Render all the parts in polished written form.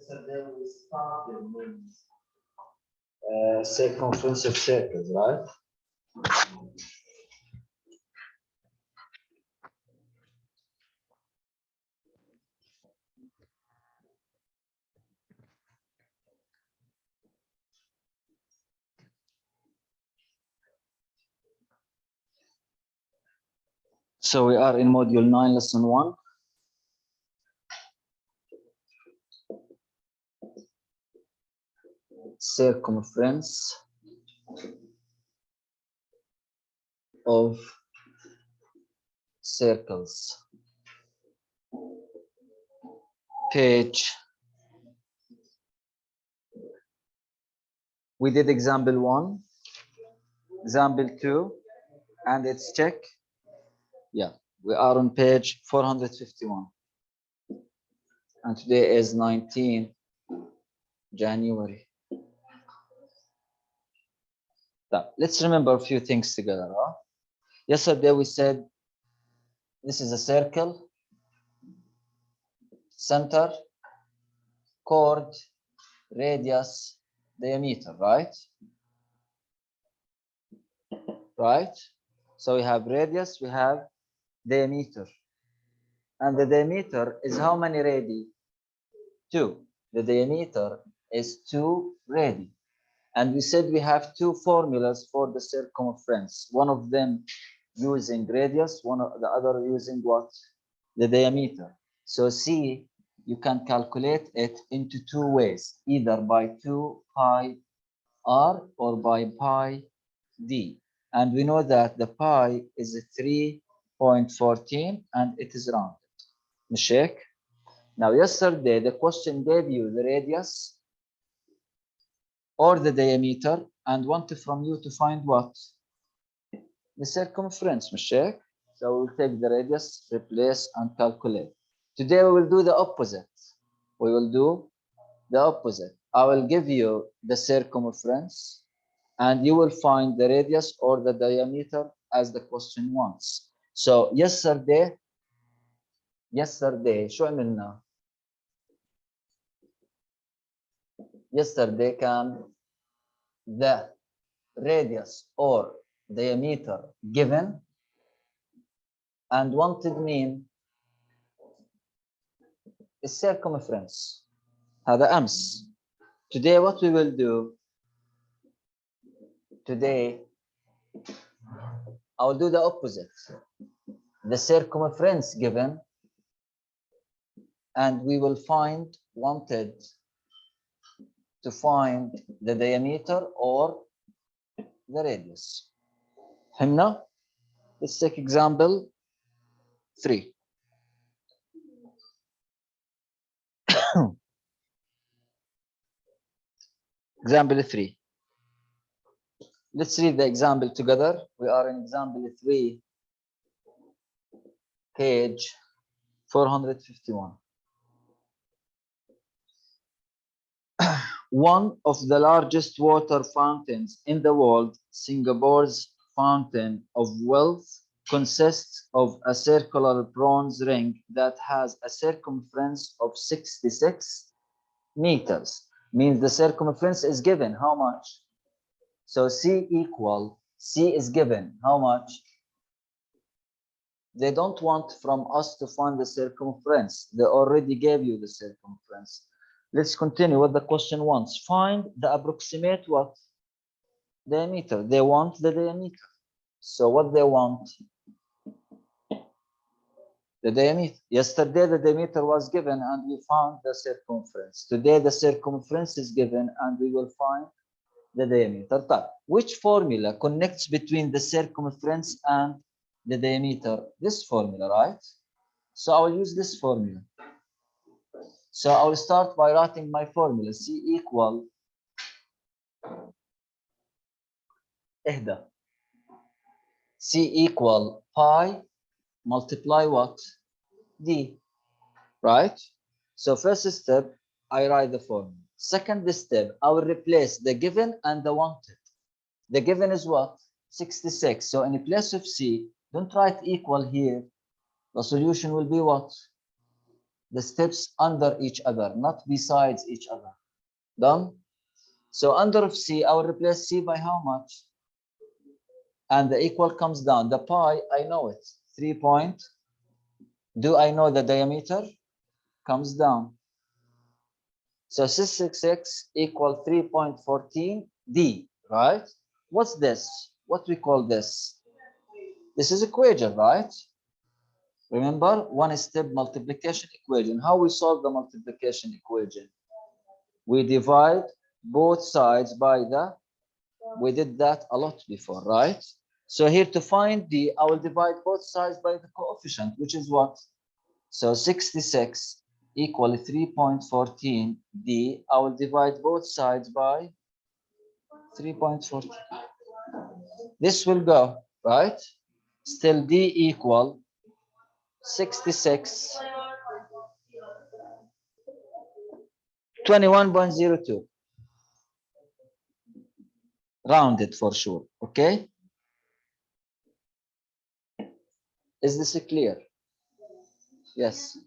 So then we started with circumference of circles, right? So we are in module 9, lesson 1. Circumference of circles. Page. We did example 1, example 2, and it's check. Yeah, we are on page 451. And today is 19 January. Now, let's remember a few things together. Huh? Yesterday we said this is a circle, center, chord, radius, diameter, right? Right? So we have radius, we have diameter. And the diameter is how many radii? 2. The diameter is 2 radii. And we said we have 2 formulas for the circumference. One of them using radius, one of the other using what? The diameter. So C, you can calculate it into 2 ways, either by 2 pi r or by pi d. And we know that the pi is 3.14 and it is rounded. Mashek? Now, yesterday, the question gave you the radius or the diameter and wanted from you to find what? The circumference, Mashek. So we'll take the radius, replace, and calculate. Today, we will do the opposite. We will do the opposite. I will give you the circumference and you will find the radius or the diameter as the question wants. So yesterday شو عملنا؟ Yesterday كان the radius or diameter given and wanted mean is circumference. هذا أمس. Today what we will do, today I will do the opposite. The circumference given and we will wanted to find the diameter or the radius. فهمنا؟ Let's take example 3. Example 3. Let's read the example together. We are in example 3, page 451. One of the largest water fountains in the world, Singapore's Fountain of Wealth, consists of a circular bronze ring that has a circumference of 66 meters. Means the circumference is given how much? So C is given how much? They don't want from us to find the circumference. They already gave you the circumference. Let's continue what the question wants. Find the approximate what? Diameter. They want the diameter. So what they want? The diameter. Yesterday the diameter was given and we found the circumference. Today the circumference is given and we will find the diameter. Which formula connects between the circumference and the diameter? This formula, right? So I will use this formula. So I will start by writing my formula. C equal C equal pi multiply what? D, right? So first step, I write the formula. Second step, I will replace the given and the wanted. The given is what? 66. So in place of C, don't write equal here. The solution will be what? the steps under each other, not besides each other. Done? So under of C, I will replace C by how much? And the equal comes down. The pi, I know it. 3 point. Do I know the diameter? Comes down. So 666 equal 3.14 D, right? What's this? What we call this? This is equation, right? Remember, one-step multiplication equation. How we solve the multiplication equation? We divide both sides by the, we did that a lot before, right? So here to find D, I will divide both sides by the coefficient, which is what? So 66 equal 3.14 D. I will divide both sides by 3.14. This will go, right? Still D equal 66, 21.02. Rounded for sure, okay? Is this clear? Yes.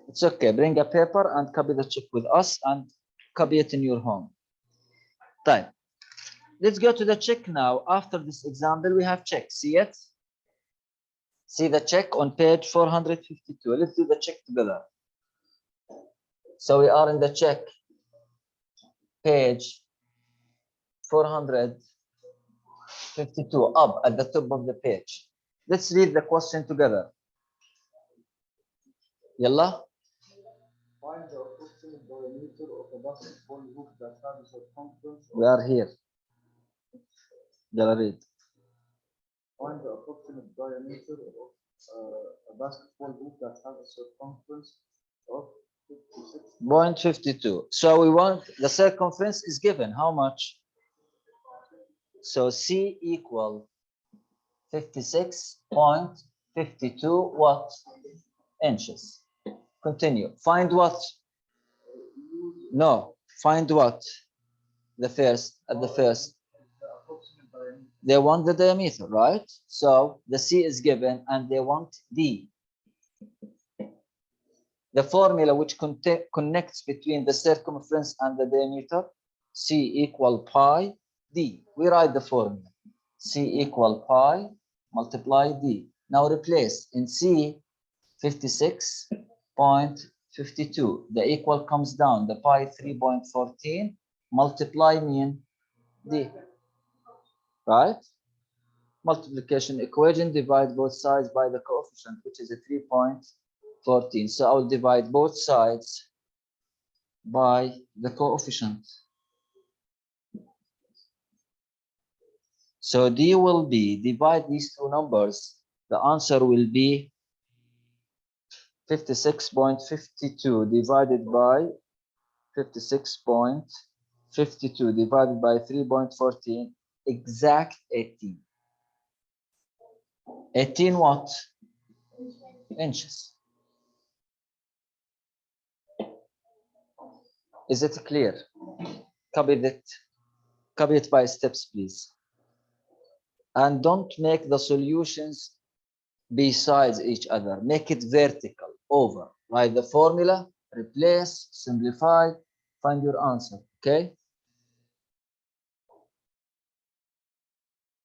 It's okay. Bring a paper and copy the check with us and copy it in your home. Time. Let's go to the check now. After this example, we have check. See it? See the check on page 452. Let's do the check together. So we are in the check, page 452, up at the top of the page. Let's read the question together. Yalla. Find the approximate diameter of a basketball hoop that has a circumference We are here. Yalla read. Find the approximate diameter of a basketball hoop that has a circumference of 56.52. So we want the circumference is given. How much? So C equal 56.52 what? Inches. Continue. Find what? No. Find what? The first, at the first. They want the diameter, right? So the C is given and they want D. The formula which connects between the circumference and the diameter, C equal pi D. We write the formula. C equal pi multiply D. Now replace in C 56.52. The equal comes down. The pi 3.14 multiply mean D. Right? Multiplication equation, divide both sides by the coefficient, which is a 3.14. So I'll divide both sides by the coefficient. So D will be, divide these two numbers, the answer will be 56.52 divided by 56.52 divided by 3.14, exact 18. 18 what? Inches. Is it clear? Copy it by steps, please. And don't make the solutions besides each other. Make it vertical, over. Write the formula, replace, simplify, find your answer, okay?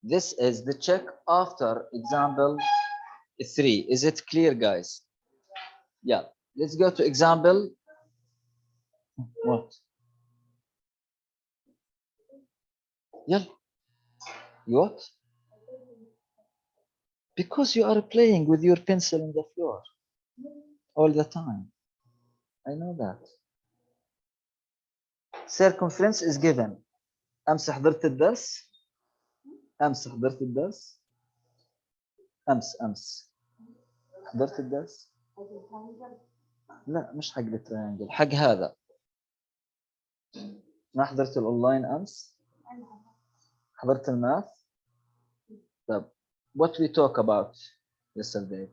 This is the check after example 3. Is it clear, guys? Yeah. Let's go to example. What? Yeah. What? Because you are playing with your pencil in the floor all the time. I know that. Circumference is given. أمس حضرت الدرس؟ أمس حضرت الدرس؟ أمس حضرت الدرس؟ لا مش حق التريانجل، حق هذا. ما حضرت الأونلاين أمس؟ حضرت الماث؟ طب what we talk about yesterday?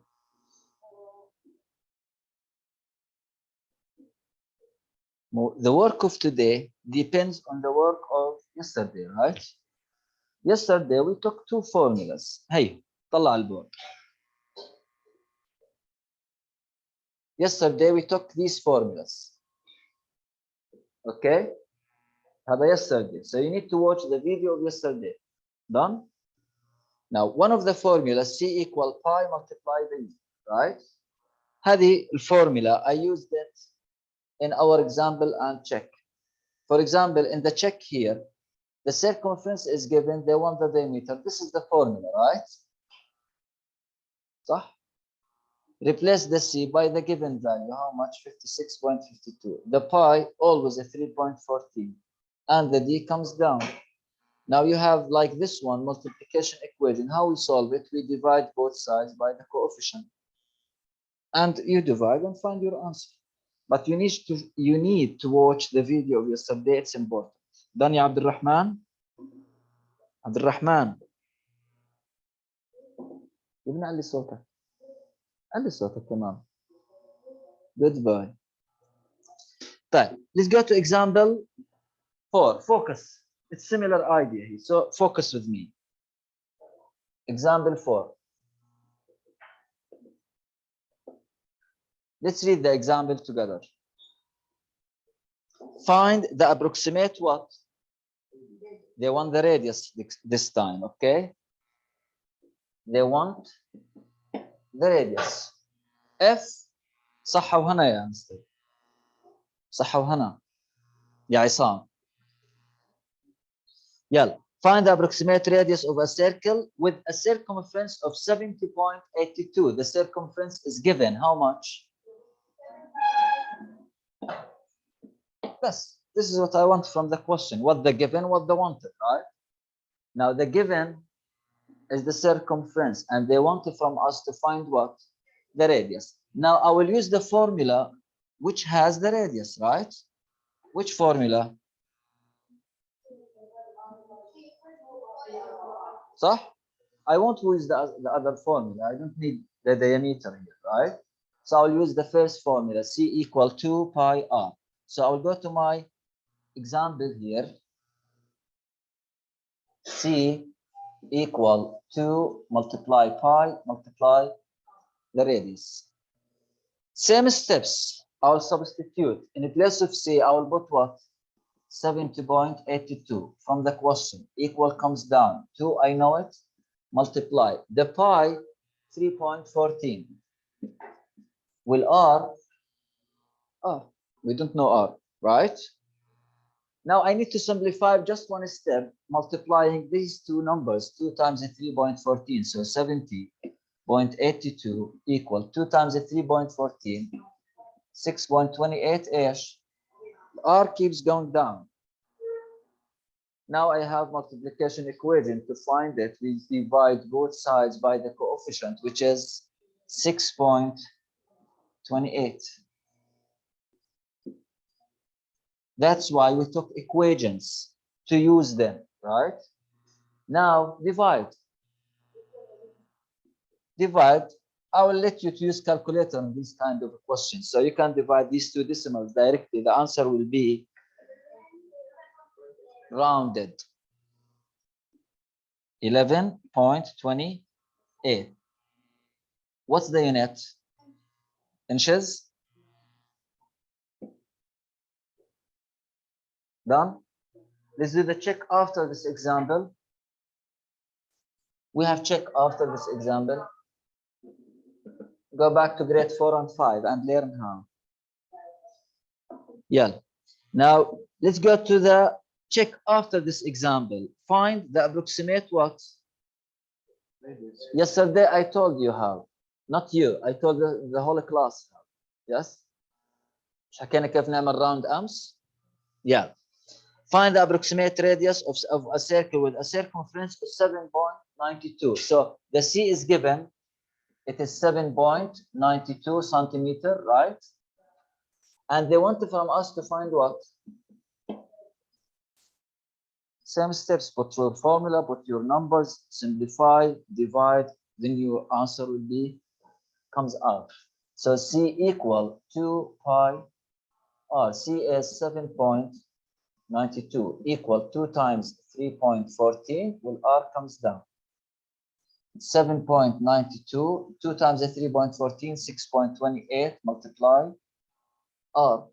The work of today depends on the work of yesterday, right? Yesterday we took two formulas. Hey, طلع البورد. Yesterday we took these formulas. Okay? هذا yesterday. So you need to watch the video of yesterday. Done? Now, one of the formulas, C equal pi multiply the U, right? هذه الفورمula, I used it in our example and check. For example, in the check here, the circumference is given, they want the diameter. This is the formula, right? صح? Replace the C by the given value. How much? 56.52. The pi, always a 3.14. And the D comes down. Now you have like this one, multiplication equation. How we solve it? We divide both sides by the coefficient. And you divide and find your answer. But you need to watch the video of yesterday. It's important. Done يا عبد الرحمن؟ عبد الرحمن. ابن علي صوتك. علي صوتك تمام. Goodbye. طيب, let's go to example 4. Focus. It's similar idea here. So focus with me. Example 4. Let's read the example together. Find the approximate what? They want the radius this time, okay? They want the radius. F صح وهنا يا مستر. صح وهنا يا عصام. يلا. Find the approximate radius of a circle with a circumference of 70.82. The circumference is given. How much? Yes, this is what I want from the question. What the given, what the wanted, right? Now the given is the circumference, and they wanted from us to find what? The radius. Now I will use the formula which has the radius, right? Which formula? صح? I won't use the other formula. I don't need the diameter here, right? So I'll use the first formula, C equal 2 pi r. So I'll go to my example here. C equal 2 multiply pi multiply the radius. Same steps. I'll substitute. In place of C, I will put what? 70.82 from the question. Equal comes down. 2, I know it. Multiply. The pi, 3.14. Will R? Oh, we don't know R, right? Now I need to simplify just one step, multiplying these two numbers, 2 times 3.14. So 70.82 equal 2 times 3.14, 6.28-ish. R keeps going down. Now I have multiplication equation. To find it, we divide both sides by the coefficient, which is 6.28. That's why we took equations to use them, right? Now divide. Divide. I will let you to use calculator on this kind of questions. So you can divide these two decimals directly. The answer will be rounded. 11.28. What's the unit? Inches? Done? Let's do the check after this example. We have check after this example. Go back to grade 4 and 5 and learn how. Yeah. Now let's go to the check after this example. Find the approximate what? Yesterday I told you how. Not you. I told the whole class how. Yes. حكينا كيف نعمل round أمس. Yeah. Find the approximate radius of a circle with a circumference of 7.92. So the C is given. It is 7.92 centimeter, right? And they wanted from us to find what? Same steps. Put your formula, put your numbers, simplify, divide, then your answer will be comes out. So C equal 2 pi r. C is 7.92 equal 2 times 3.14. Well, R comes down. 7.92, 2 times 3.14, 6.28, multiply R.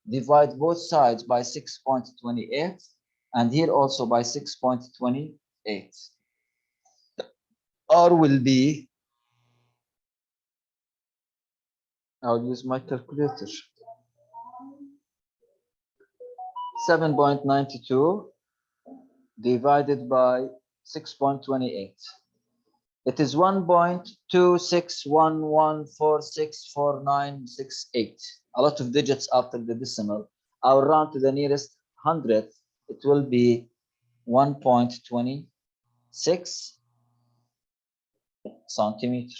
Divide both sides by 6.28 and here also by 6.28. R will be, I'll use my calculator. 7.92 divided by 6.28. It is 1.26114649668. A lot of digits after the decimal. I'll round to the nearest hundredth. It will be 1.26 centimeter.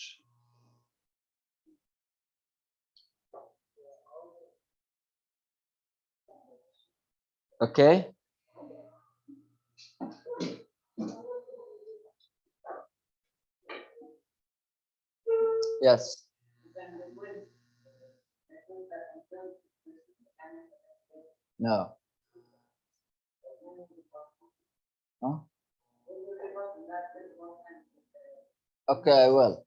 Okay. Yes. No. Huh? Okay, I will.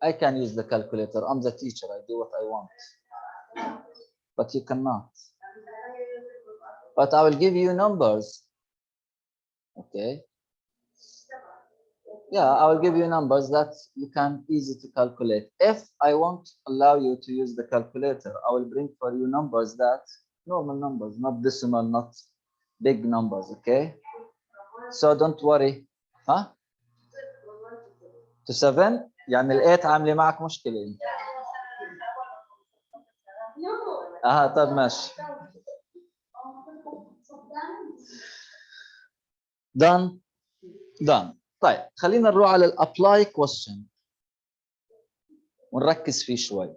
I can use the calculator. I'm the teacher. I do what I want. But you cannot. But I will give you numbers. Okay. Yeah, I will give you numbers that you can easy to calculate. If I won't allow you to use the calculator, I will bring for you numbers that normal numbers, not decimal, not big numbers. Okay. So don't worry. Huh? To 7 يعني ال 8 عامله معك مشكله انت. طب ماشي. done. done. طيب خلينا نروح على الابلاي question ونركز فيه شوي.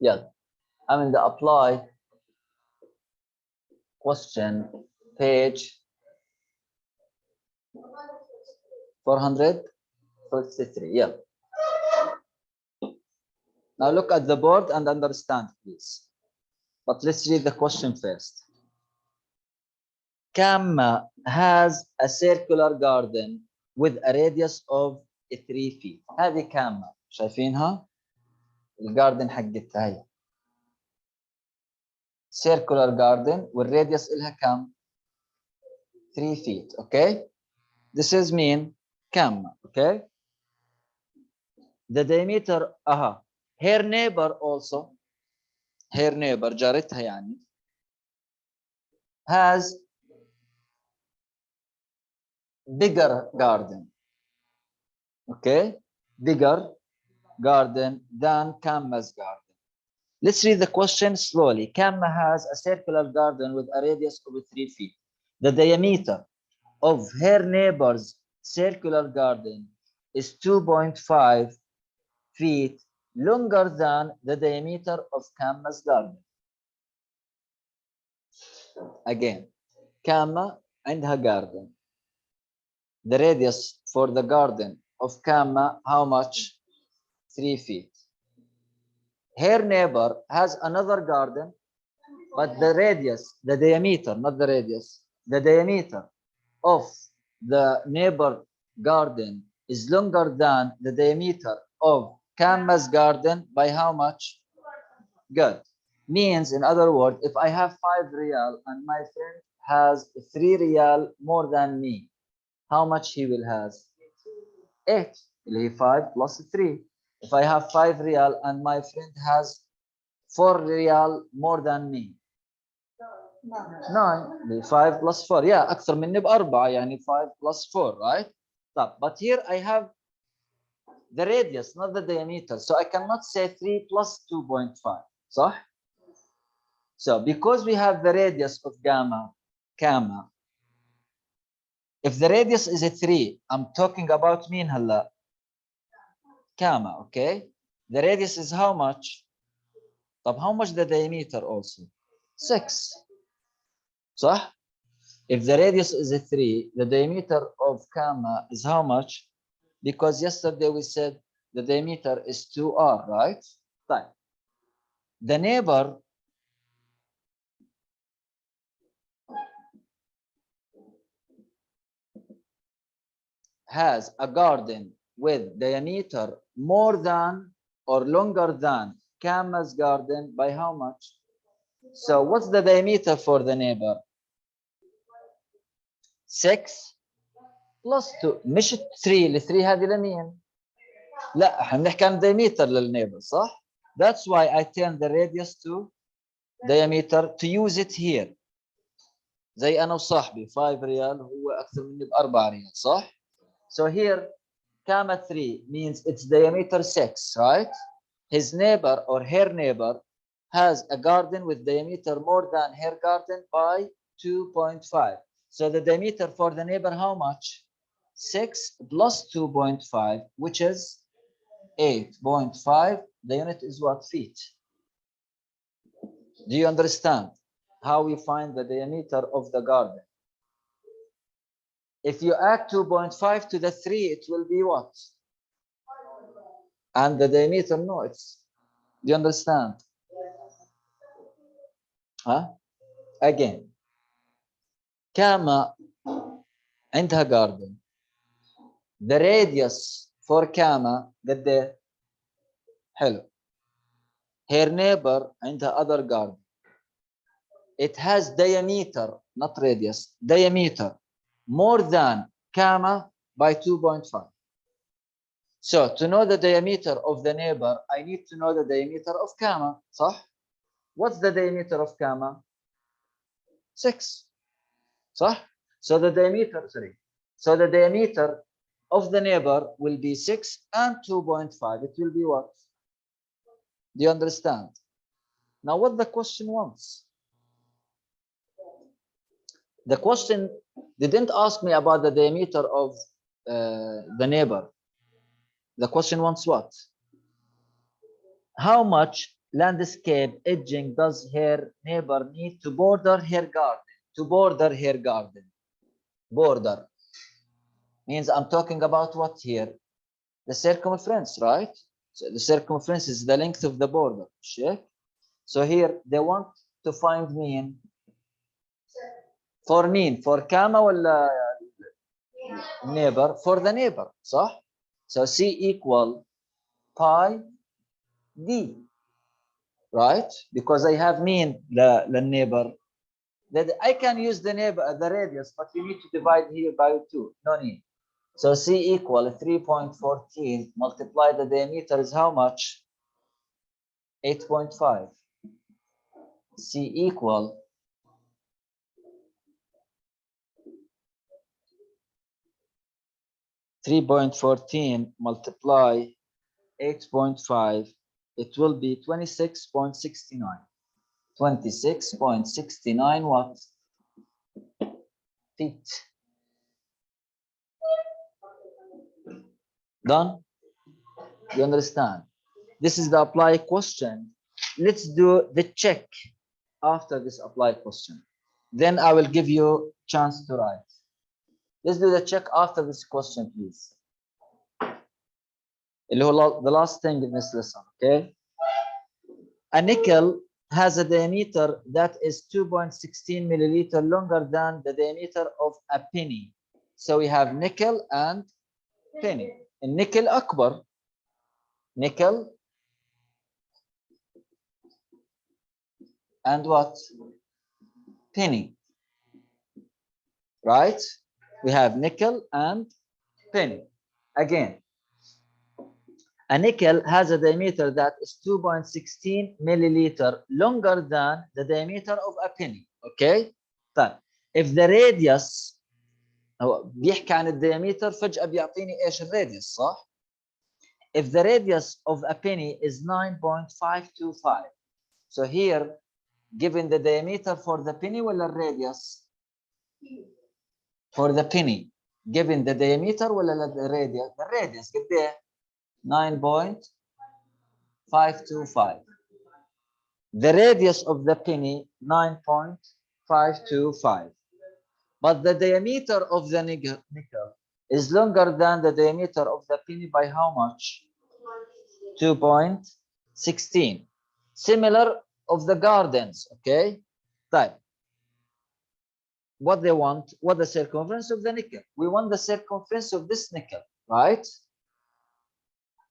يلا. I'm in the apply question page 433. Yeah. Now look at the board and understand, please. But let's read the question first. Kamma has a circular garden with a radius of 3 feet. هذه كامة شايفينها؟ الجاردن حقتها هي. Circular garden والراديوس إلها كم؟ 3 feet. Okay? This is mean كامة. Okay? The diameter her neighbor also, her neighbor جارتها يعني, has bigger garden. Okay, bigger garden than Kamma's garden. Let's read the question slowly. Kamma has a circular garden with a radius of 3 feet. The diameter of her neighbor's circular garden is 2.5 feet longer than the diameter of Kamma's garden. Again, Kamma عندها garden. The radius for the garden of Kamma, how much? 3 feet. Her neighbor has another garden, but the radius, the diameter, not the radius, the diameter of the neighbor garden is longer than the diameter of Kamma's garden by how much? Good. Means, in other words, if I have 5 real and my friend has 3 real more than me, how much he will has? 8. 5 plus 3. If I have 5 real and my friend has 4 real more than me, 9. 5 plus 4. Yeah, أكثر مني ب4 يعني 5 plus 4, right? But here I have the radius, not the diameter. So I cannot say 3 plus 2.5. صح? So because we have the radius of gamma, if the radius is a 3, I'm talking about mean هلا gamma, okay? The radius is how much? طب how much the diameter also? 6. صح? If the radius is a 3, the diameter of gamma is how much? Because yesterday we said the diameter is 2r, right? طيب. The neighbor has a garden with diameter more than or longer than Kama's garden by how much? So what's the diameter for the neighbor? 6 plus 2 مش 3 ال 3 هذه لمين؟ لا احنا بنحكي عن diameter للنيبر صح؟ That's why I turn the radius to diameter to use it here. زي انا وصاحبي 5 ريال وهو اكثر مني ب4 ريال صح؟ So here Kama 3 means its diameter 6, right? His neighbor or her neighbor has a garden with diameter more than her garden by 2.5. So the diameter for the neighbor how much? 6 plus 2.5, which is 8.5. The unit is what? Feet. Do you understand how we find the diameter of the garden? If you add 2.5 to the 3, it will be what? And the diameter, no, it's, do you understand? Huh? Again, Kama عندها garden. The radius for Kama قد ايه؟ حلو. Her neighbor عندها other garden. It has diameter, not radius, diameter more than Kama by 2.5. So to know the diameter of the neighbor, I need to know the diameter of Kama, صح? What's the diameter of Kama? 6, صح? So the diameter, So the diameter of the neighbor will be 6 and 2.5. It will be what? Do you understand? Now what the question wants? The question didn't ask me about the diameter of the neighbor. The question wants what? How much landscape edging does her neighbor need to border her garden? To border her garden. Border means I'm talking about what here? The circumference, right? So the circumference is the length of the border. So here they want to find mean. For mean, for Kama ولا neighbor? For the neighbor, صح? So C equal pi D, right? Because I have mean the neighbor. That I can use the neighbor, the radius, but you need to divide here by 2. No need. So C equal 3.14 multiply the diameter is how much? 8.5. C equal 3.14 multiply 8.5. It will be 26.69. 26.69 what? Feet. Done? You understand? This is the apply question. Let's do the check after this apply question. Then I will give you chance to write. Let's do the check after this question, please. The last thing in this lesson, okay? A nickel has a diameter that is 2.16 milliliter longer than the diameter of a penny. So we have nickel and penny. النيكل أكبر. Nickel and what? Penny. Right? We have nickel and penny. Again, a nickel has a diameter that is 2.16 milliliter longer than the diameter of a penny. Okay? طيب if the radius هو بيحكي عن الديامتر فجأة بيعطيني ايش الراديوس صح؟ If the radius of a penny is 9.525, so here given the diameter for the penny ولا الراديوس؟ For the penny given the diameter ولا الراديوس؟ الراديوس قد ايه؟ 9.525. The radius of the penny 9.525. But the diameter of the nickel is longer than the diameter of the penny by how much? 2.16. Similar of the gardens, okay? طيب. what they want, what the circumference of the nickel. We want the circumference of this nickel, right?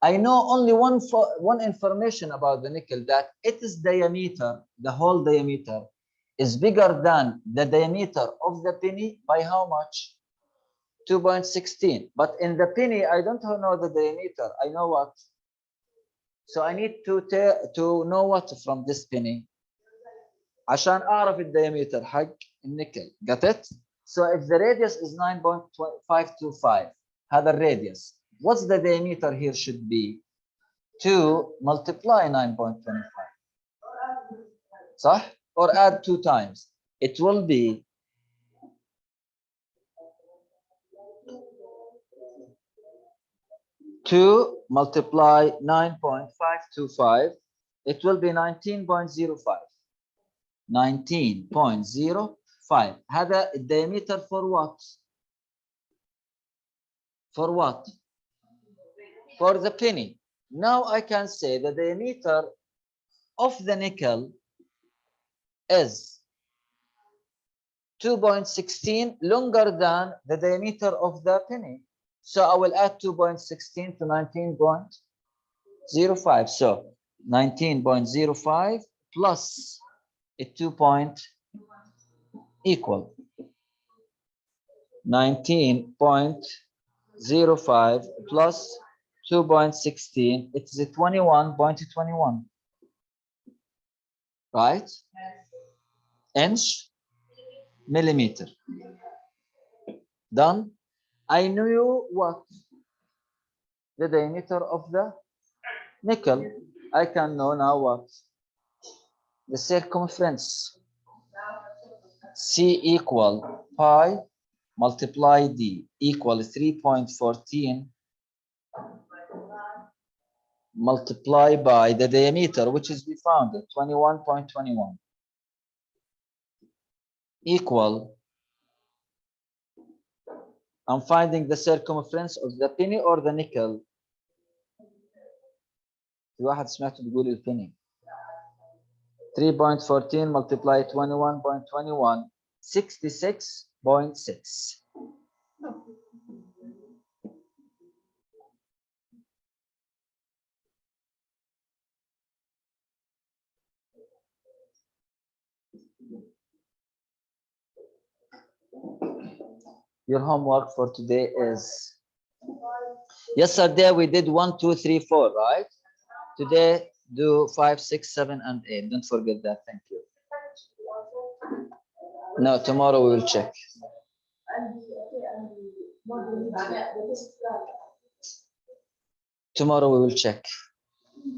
I know only one information about the nickel, that its diameter, the whole diameter, is bigger than the diameter of the penny by how much? 2.16. But in the penny, I don't know the diameter. I know what? So I need to know what from this penny عشان أعرف الديامتر حق النيكل. Got it? So if the radius is 9.525, هذا الراديوس, what's the diameter here should be? 2 multiply 9.25. صح? Or add 2 times. It will be 2 multiply 9.525. It will be 19.05. 19.05. هذا الديامتر for what? For what? For the penny. Now I can say the diameter of the nickel is 2.16 longer than the diameter of the penny. So I will add 2.16 to 19.05. So 19.05 plus a 2 equal 19.05 plus 2.16, it's a 21.21, right? Inch, millimeter. Done. I knew what? The diameter of the nickel. I can know now what? The circumference. C equal pi multiply D equal 3.14 multiply by the diameter, which is we found it 21.21, equal, I'm finding the circumference of the penny or the nickel. في واحد سمعته بيقول البني. 3.14 multiply 21.21 66.6. Your homework for today is, yesterday we did 1, 2, 3, 4, right? Today do 5, 6, 7, and 8. Don't forget that. Thank you. No, tomorrow we will check. Tomorrow we will check.